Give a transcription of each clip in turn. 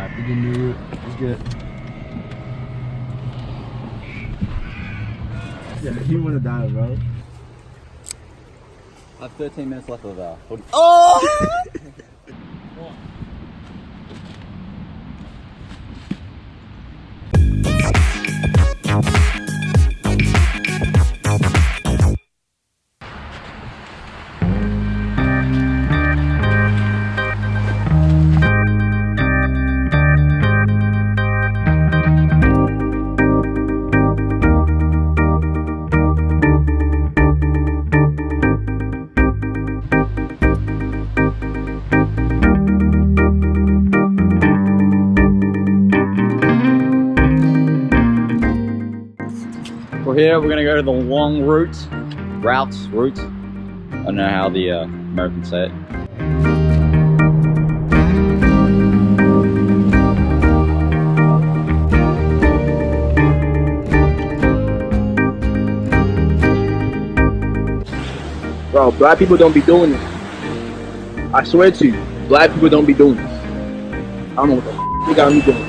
Alright, begin to let's get it. Yeah, you wanna die, bro. I have 13 minutes left of footy. Oh! We're here, we're gonna go to the long route. I don't know how the Americans say it. Bro, black people don't be doing this. I swear to you, black people don't be doing this. I don't know what the f they got me doing.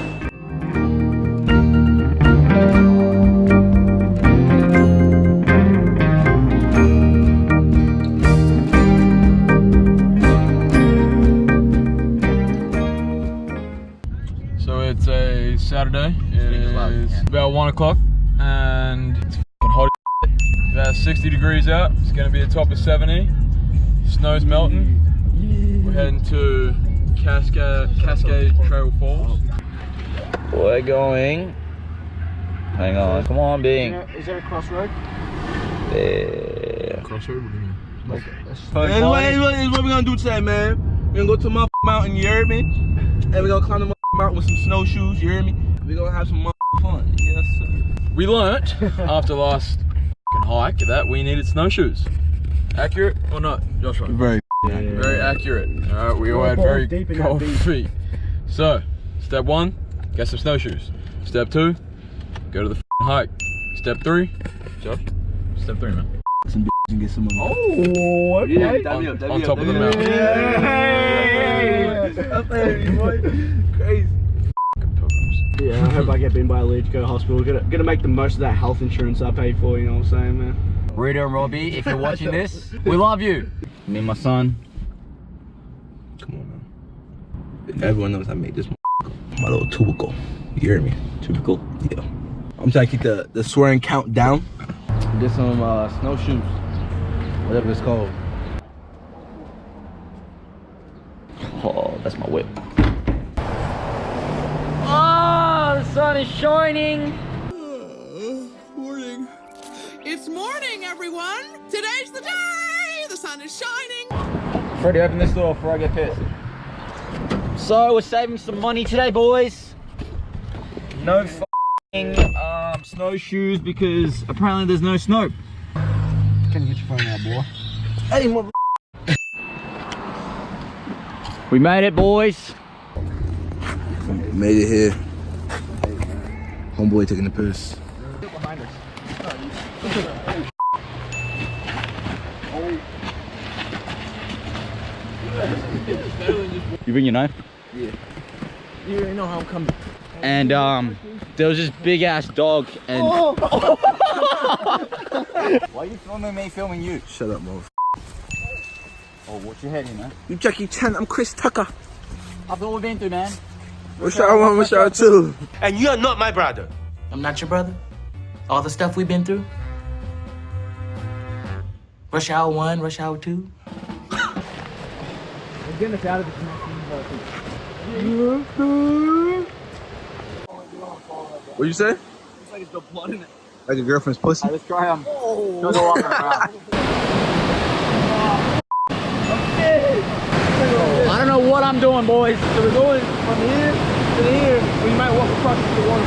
So it's a Saturday, it is about 1 o'clock and it's f***ing hot as shit. About 60 degrees out, it's going to be a top of 70, snow's melting. We're heading to Cascade Trail Falls. We're going, hang on, come on Bing. Is there a crossroad? There. Crossroad, what do you mean? Like, This what we're gonna do today, man. We're gonna go to my mountain, you heard me? And we're gonna climb the mountain with some snowshoes, you heard me? We're gonna have some fun. Yes, sir. We learnt after last hike that we needed snowshoes. Accurate or not, Joshua? Very Very accurate. Alright, we all had very cold feet. So, step 1, get some snowshoes. Step 2, go to the hike. Step 3, Josh? Step 3, man. some and get some of them. oh, okay. On top of the mountain. Crazy. Yeah, I hope I get bitten by a leech, go to hospital. Gonna make the most of that health insurance I paid for, you know what I'm saying, man? Rita and Robbie, if you're watching this, we love you. Me and my son. Come on, man. Everyone knows I made this my little tubicle. You hear me? Typical. Yeah. I'm trying to keep the swearing count down. Get some snowshoes, whatever it's called. Oh, that's my whip. Oh, the sun is shining. Morning. It's morning, everyone. Today's the day. The sun is shining. Freddie, open this door before I get pissed. So we're saving some money today, boys. No f***ing snowshoes because apparently there's no snow. Can you get your phone out, boy? Hey, mother. We made it, boys. Made it here. Homeboy taking the piss. You bring your knife? Yeah. You already know how I'm coming. And there was this big ass dog and why are you filming me filming you? Shut up, mother. Oh, watch your head here, man. You Jackie Chan, I'm Chris Tucker. After all we've been through, man. Wish I 1, wish I 2. And you're not my brother. I'm not your brother. All the stuff we've been through. Rush Hour 1, Rush Hour 2. Getting us out of the connection. What'd you say? It's like it's got blood in it. Like a girlfriend's pussy. Let's try them. I don't know what I'm doing, boys. So we're going from here to here. We might walk across the water.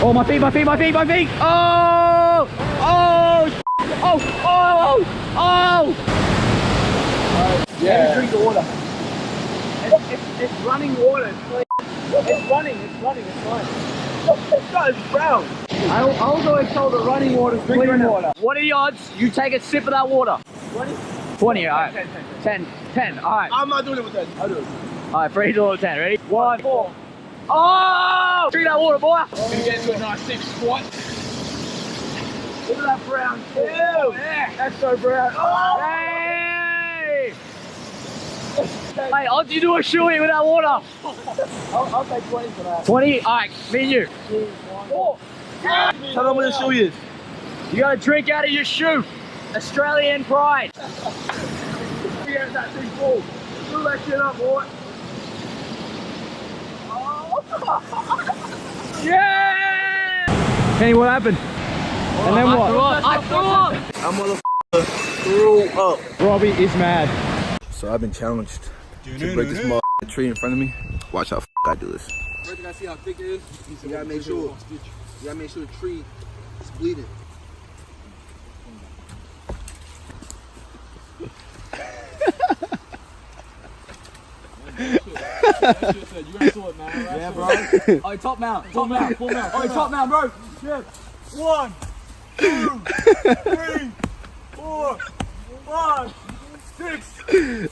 Oh, my feet, my feet, my feet, my feet! Oh! Oh! Oh! Oh! Oh! Yeah. Drink the water. It's running water. It's running. It's fine. This guy's brown. I was always told that running water is clean water. What are the odds you take a sip of that water? What is 20, alright. 10, alright. I'm not doing it with that. I'll do it. Alright, 3, 2, 10, ready? 1, 4. Oh! Drink that water, boy! Gonna get into a nice 6 squat. Look at that brown. Ew! Yeah, that's so brown. Oh! Hey! Hey, I'll do a shoey with that water. I'll take 20 for that. 20? Alright, me and you. 4. Tell them what the shoe is. You gotta drink out of your shoe. Australian pride. Here's that thing full. Do that shit up, boy. Yeah! Kenny, what happened? And then what? I threw up! That motherfucker threw up. Robbie is mad. So I've been challenged to break this motherfucking tree in front of me. Watch how I do this. First thing I see how thick it is. You gotta make sure. You gotta make sure the tree is bleeding. Yeah, bro. Oh, top mount, full mount. Oh, top mount, bro. Yeah. 1, 2, 3, 4, 5, 6,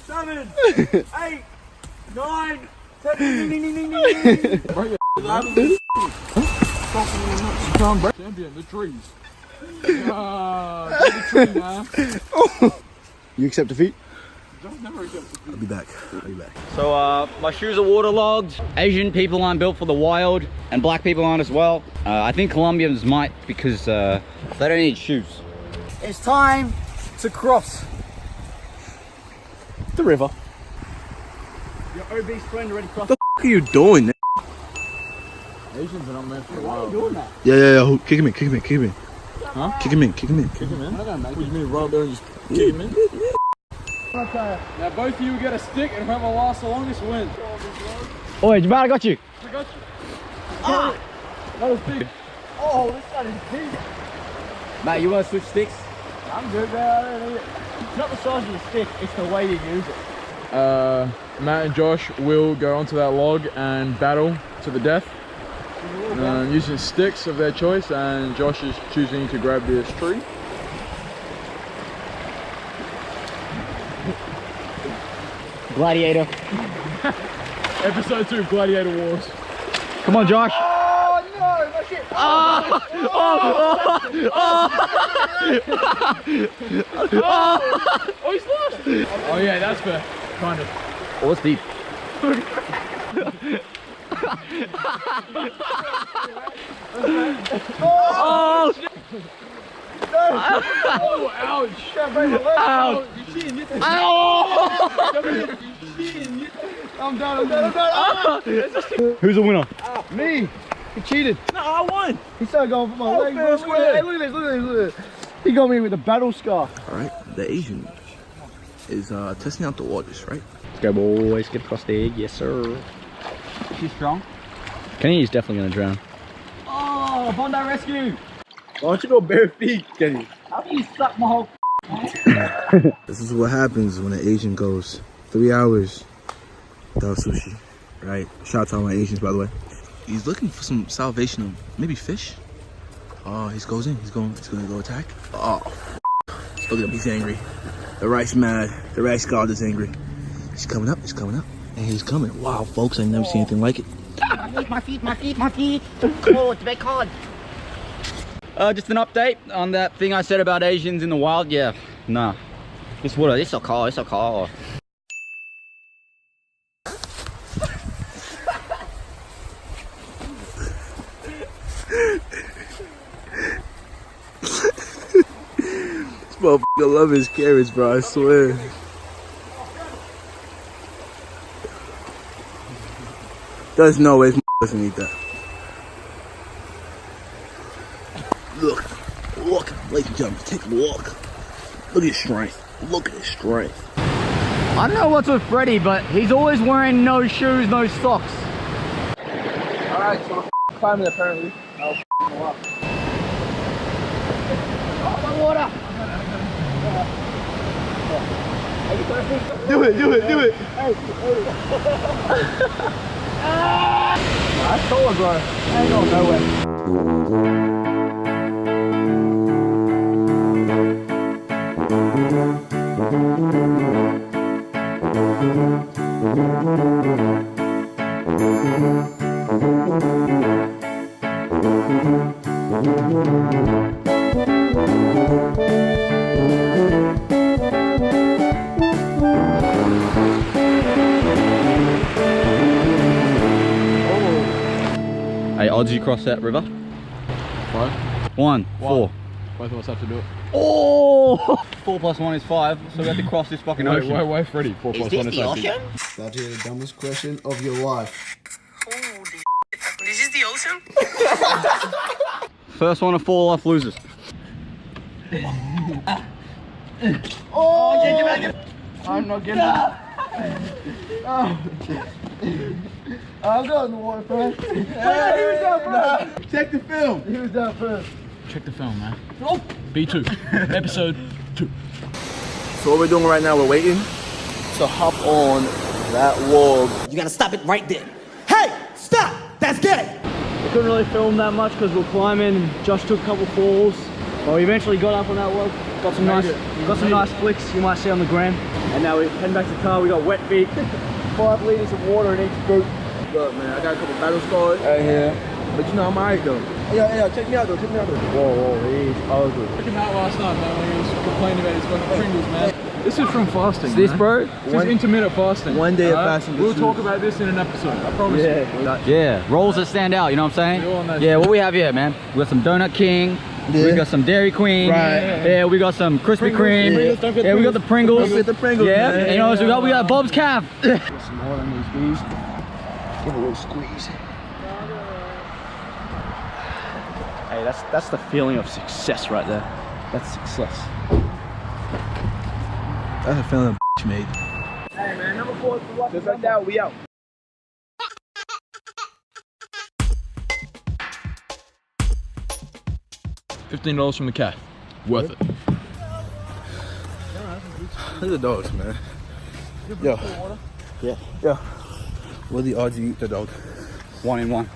7, 8, 9, 10. Champion, the trees. The tree, man. You accept defeat? Never accept defeat. I'll be back. So my shoes are waterlogged. Asian people aren't built for the wild, and black people aren't as well. I think Colombians might because they don't need shoes. It's time to cross the river. Your obese friend already crossed. What the f are you doing? Asians are not meant for the Why are you wild. doing that? Yeah. Kick him in. Huh? Kick him in. Kick him in? What do you mean, run up there and just kick him in? Now both of you get a stick and whoever lasts the longest wins. Oi, Jamal, I got you. I got you. Ah! That was big. Oh, this one is deep. Matt, you want to switch sticks? I'm good, man. I don't need it. It's not the size of the stick, it's the way you use it. Matt and Josh will go onto that log and battle to the death. Using sticks of their choice, and Josh is choosing to grab this tree. Gladiator. Episode 2 of Gladiator Wars. Come on, Josh. Oh, no, my shit. Oh, he's lost! Oh yeah, that's fair. Kind of. Oh, it's deep. Oh, shit. Oh, ouch! Ow. I'm done. Who's the winner? Me. He cheated. No, I won. He started going for my leg. fair square. Hey, look at this. He got me with the battle scar. All right, the Asian is testing out the waters, right? Let's go, boys. Get across the egg. Yes, sir. She's strong. Kenny is definitely going to drown. Oh, Bondi rescue. Why don't you go bare feet, Kenny? How do you suck my whole? This is what happens when an Asian goes 3 hours without sushi, right? Shout out to all my Asians, by the way. He's looking for some salvation of maybe fish. Oh, he goes in. He's gonna go attack. Oh, look at him. He's angry. The rice mad. The rice god is angry. He's coming up. And he's coming. Wow, folks, I've never seen anything like it. My feet. Oh, it's very cold. Just an update on that thing I said about Asians in the wild. Yeah, nah. This water, it's so cold. It's so cold. This motherfucker love his carrots, bro. I swear. There's no way this doesn't eat that. Look, ladies and gentlemen, take a look. Look at his strength. I don't know what's with Freddy, but he's always wearing no shoes, no socks. Alright, so we're climbing apparently. I'll go up. Oh, my water! Do it. That's cold, bro. I ain't going nowhere. Hey, odds you cross that river? 5. 1, 4. Both of us have to do it. Oh! 4 plus 1 is 5, so we have to cross this fucking ocean. Wait, Freddy. 4 plus 1 is 5. About to hear the dumbest question of your life. Holy this is the ocean? First one to fall off loses. I'm not getting it. I'll go in the water first. He was down first. Check the film. He was down first. Check the film, man. B2. Episode 2. So what we're doing right now, we're waiting to hop on that log. You gotta stop it right there. Hey, stop! That's gay! We couldn't really film that much because we were climbing and Josh took a couple falls. But we eventually got up on that log, got some nice flicks you might see on the gram. And now we're heading back to the car, we got wet feet. 5 litres of water in each boot. Look, man, I got a couple battle scars right here. But you know, I'm alright though. Hey, yo, check me out though, Whoa, he's ugly. Check him out last night, man, when he was complaining about his fucking Pringles, man. This is from fasting, This, man. bro? This is intermittent fasting. One day of fasting. We'll talk about this in an episode, I promise you. Yeah, rolls that stand out, you know what I'm We all know saying? Yeah, what we have here, man? We got some Donut King. Yeah. We got some Dairy Queen. Right. Yeah, we got some Krispy Kreme. Yeah, we got the Pringles. Don't get the Pringles, Yeah, man. and you know what else we got Bob's Calf. Some more on these bees. Give a little squeeze. Hey, that's the feeling of success right there. That's success. That's a feeling made. Hey man, number 4 is watch. Just like that, we out. $15 from the calf. Worth it. Look at the dogs, man. Yo. Yeah. What are the odds you eat the dog? 1 in 1.